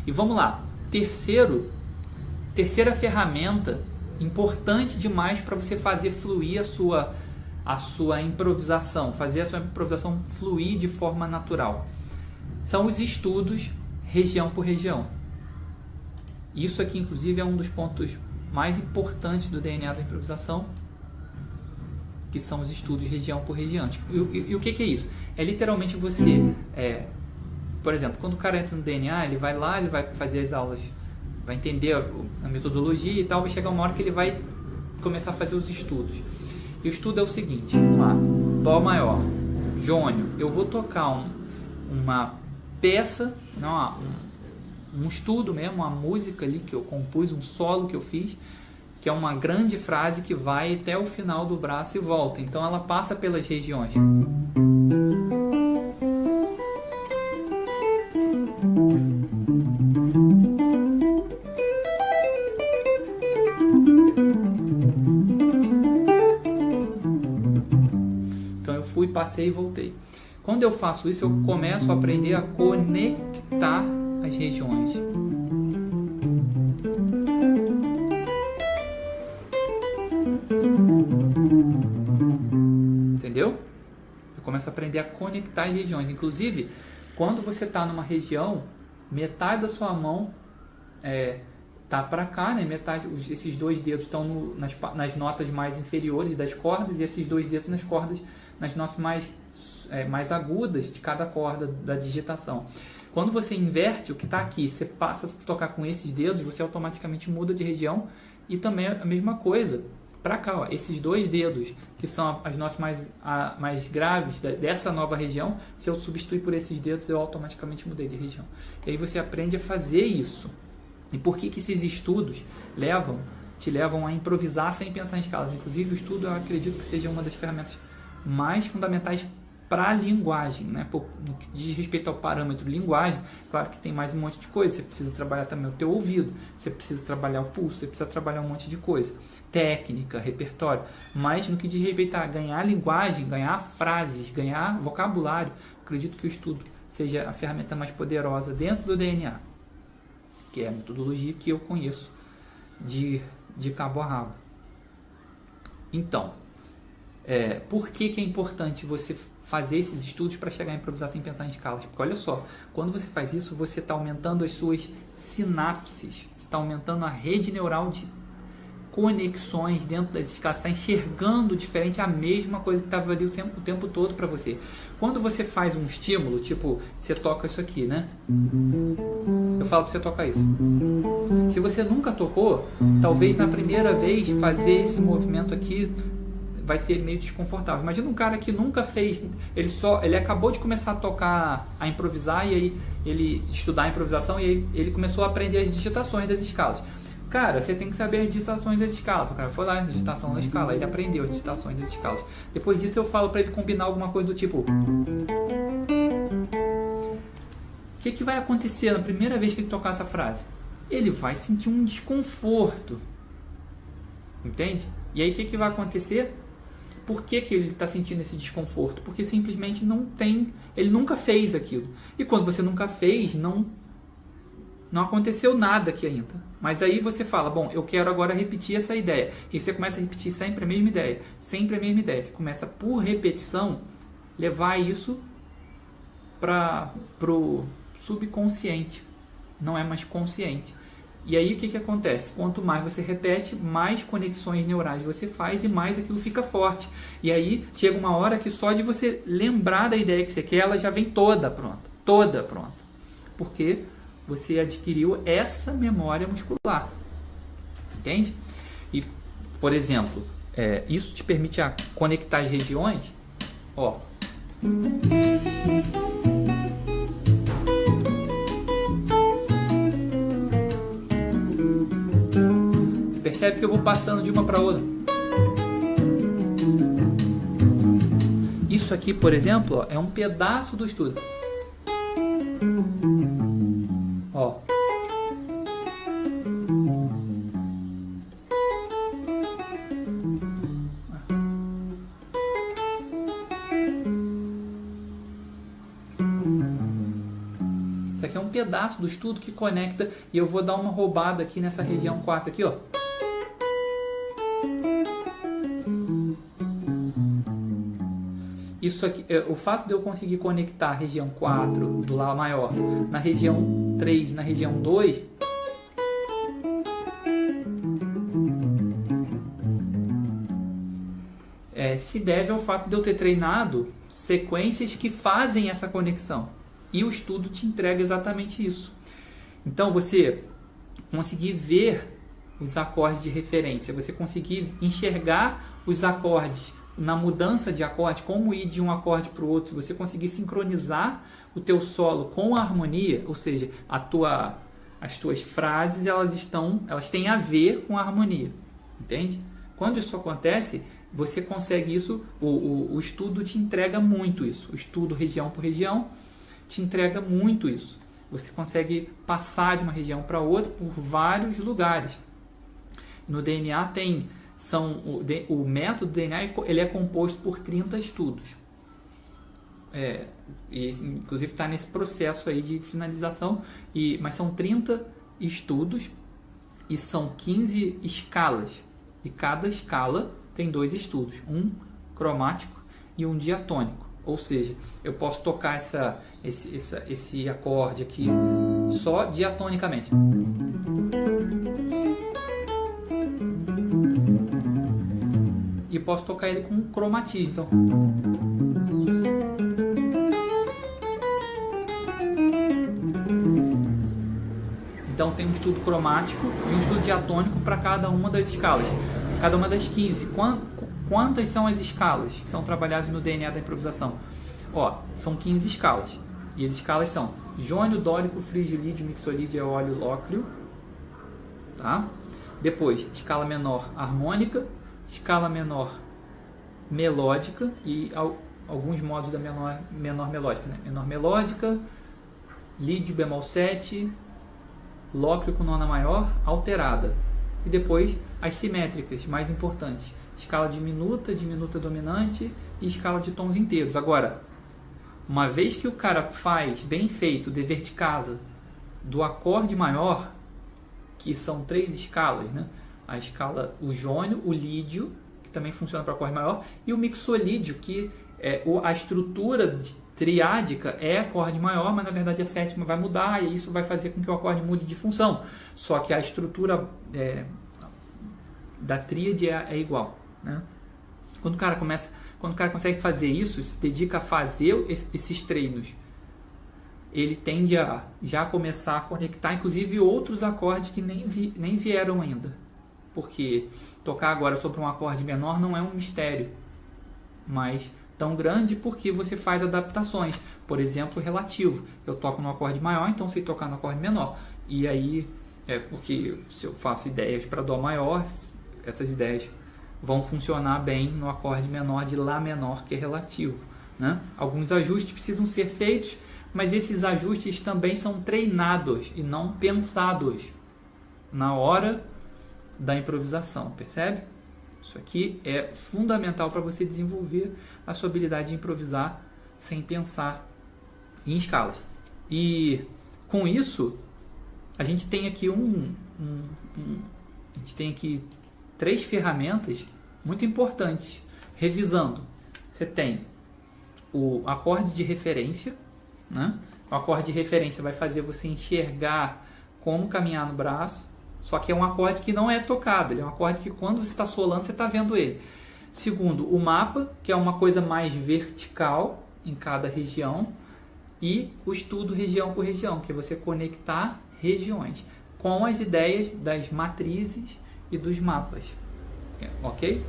E vamos lá, terceira ferramenta importante demais para você fazer fluir a sua improvisação, fazer a sua improvisação fluir de forma natural. São os estudos região por região. Isso aqui, inclusive, é um dos pontos mais importantes do DNA da improvisação, que são os estudos região por região. E o que é isso? É literalmente você, por exemplo, quando o cara entra no DNA, ele vai lá, ele vai fazer as aulas, vai entender a metodologia e tal, vai chegar uma hora que ele vai começar a fazer os estudos. E o estudo é o seguinte, vamos lá, Dó maior, jônio, eu vou tocar uma peça, não, um estudo mesmo, uma música ali que eu compus, um solo que eu fiz, que é uma grande frase que vai até o final do braço e volta. Então ela passa pelas regiões. Então eu fui, passei e voltei. Quando eu faço isso, eu começo a aprender a conectar as regiões. Entendeu? Eu começo a aprender a conectar as regiões. Inclusive, quando você está numa região, metade da sua mão tá para cá, né? Metade, esses dois dedos estão nas notas mais inferiores das cordas e esses dois dedos nas notas mais agudas de cada corda da digitação. Quando você inverte o que está aqui, você passa a tocar com esses dedos, você automaticamente muda de região. E também a mesma coisa para cá, ó, esses dois dedos, que são as notas mais graves dessa nova região, se eu substituir por esses dedos, eu automaticamente mudei de região. E aí você aprende a fazer isso. E por que esses estudos te levam a improvisar sem pensar em escalas? Inclusive, o estudo, eu acredito que seja uma das ferramentas mais fundamentais para a linguagem, né? No que diz respeito ao parâmetro linguagem, claro que tem mais um monte de coisa, você precisa trabalhar também o teu ouvido, você precisa trabalhar o pulso, você precisa trabalhar um monte de coisa, técnica, repertório, mas no que diz respeito a ganhar linguagem, ganhar frases, ganhar vocabulário, acredito que o estudo seja a ferramenta mais poderosa dentro do DNA, que é a metodologia que eu conheço de cabo a rabo. Então, por que é importante você fazer esses estudos para chegar a improvisar sem pensar em escalas? Porque olha só, quando você faz isso, você está aumentando as suas sinapses, você está aumentando a rede neural de conexões dentro das escalas, você está enxergando diferente a mesma coisa que estava ali o tempo todo para você. Quando você faz um estímulo, tipo, você toca isso aqui, né? Eu falo para você tocar isso. Se você nunca tocou, talvez na primeira vez fazer esse movimento aqui vai ser meio desconfortável. Imagina um cara que nunca fez, ele acabou de começar a tocar, a improvisar, e aí ele estudar a improvisação, e aí ele começou a aprender as digitações das escalas. Cara, você tem que saber as digitações das escalas. O cara foi lá na digitação da escala, ele aprendeu as digitações das escalas. Depois disso eu falo para ele combinar alguma coisa do tipo: o que vai acontecer na primeira vez que ele tocar essa frase? Ele vai sentir um desconforto. Entende? E aí o que vai acontecer? Por que ele está sentindo esse desconforto? Porque simplesmente ele nunca fez aquilo. E quando você nunca fez, não aconteceu nada aqui ainda. Mas aí você fala, bom, eu quero agora repetir essa ideia. E você começa a repetir sempre a mesma ideia. Sempre a mesma ideia. Você começa, por repetição, levar isso para o subconsciente. Não é mais consciente. E aí o que acontece? Quanto mais você repete, mais conexões neurais você faz e mais aquilo fica forte. E aí chega uma hora que só de você lembrar da ideia que você quer, ela já vem toda pronta. Toda pronta. Porque você adquiriu essa memória muscular. Entende? E, por exemplo, isso te permite conectar as regiões. Ó. Percebe que eu vou passando de uma para outra. Isso aqui, por exemplo, ó, é um pedaço do estudo. Ó. Isso aqui é um pedaço do estudo que conecta, e eu vou dar uma roubada aqui nessa região 4 aqui, ó. Isso aqui, o fato de eu conseguir conectar a região 4 do Lá maior na região 3, na região 2, se deve ao fato de eu ter treinado sequências que fazem essa conexão. E o estudo te entrega exatamente isso. Então, você conseguir ver os acordes de referência, você conseguir enxergar os acordes na mudança de acorde, como ir de um acorde para o outro, você conseguir sincronizar o teu solo com a harmonia, ou seja, as tuas frases elas têm a ver com a harmonia, entende? Quando isso acontece, você consegue isso, o estudo te entrega muito isso, o estudo região por região te entrega muito isso. Você consegue passar de uma região para outra por vários lugares. No DNA o método DNA ele é composto por 30 estudos. E, inclusive está nesse processo aí de finalização, mas são 30 estudos e são 15 escalas. E cada escala tem 2 estudos, um cromático e um diatônico. Ou seja, eu posso tocar esse acorde aqui só diatonicamente. E posso tocar ele com cromatismo. Então tem um estudo cromático e um estudo diatônico para cada uma das escalas, cada uma das 15. Quantas são as escalas que são trabalhadas no DNA da improvisação? São 15 escalas. E as escalas são jônio, dórico, frígio, lídio, mixolídio, eólio, lócrio. Tá? Depois, escala menor harmônica, escala menor melódica e alguns modos da menor melódica. Né? Menor melódica, lídio bemol 7, lócrio com nona maior, alterada. E depois, as simétricas, mais importantes. Escala diminuta, diminuta dominante e escala de tons inteiros. Agora, uma vez que o cara faz bem feito o dever de casa do acorde maior, que são 3 escalas, né? A escala, o jônio, o lídio, que também funciona para acorde maior, e o mixolídio, que a estrutura triádica é acorde maior, mas na verdade a sétima vai mudar e isso vai fazer com que o acorde mude de função. Só que a estrutura da tríade é igual. Né? Quando o cara consegue fazer isso, se dedica a fazer esses treinos, ele tende a já começar a conectar inclusive outros acordes que nem vieram ainda, porque tocar agora sobre um acorde menor não é um mistério, mas tão grande porque você faz adaptações. Por exemplo, relativo, eu toco no acorde maior, então sei tocar no acorde menor, e aí porque se eu faço ideias para dó maior, essas ideias vão funcionar bem no acorde menor de Lá menor, que é relativo. Né? Alguns ajustes precisam ser feitos, mas esses ajustes também são treinados e não pensados na hora da improvisação, percebe? Isso aqui é fundamental para você desenvolver a sua habilidade de improvisar sem pensar em escalas. E com isso, a gente tem aqui a gente tem aqui 3 ferramentas muito importantes. Revisando, você tem o acorde de referência, né? O acorde de referência vai fazer você enxergar como caminhar no braço, só que é um acorde que não é tocado, ele é um acorde que quando você está solando, você está vendo ele. Segundo, o mapa, que é uma coisa mais vertical em cada região, e o estudo região por região, que é você conectar regiões com as ideias das matrizes e dos mapas. Ok?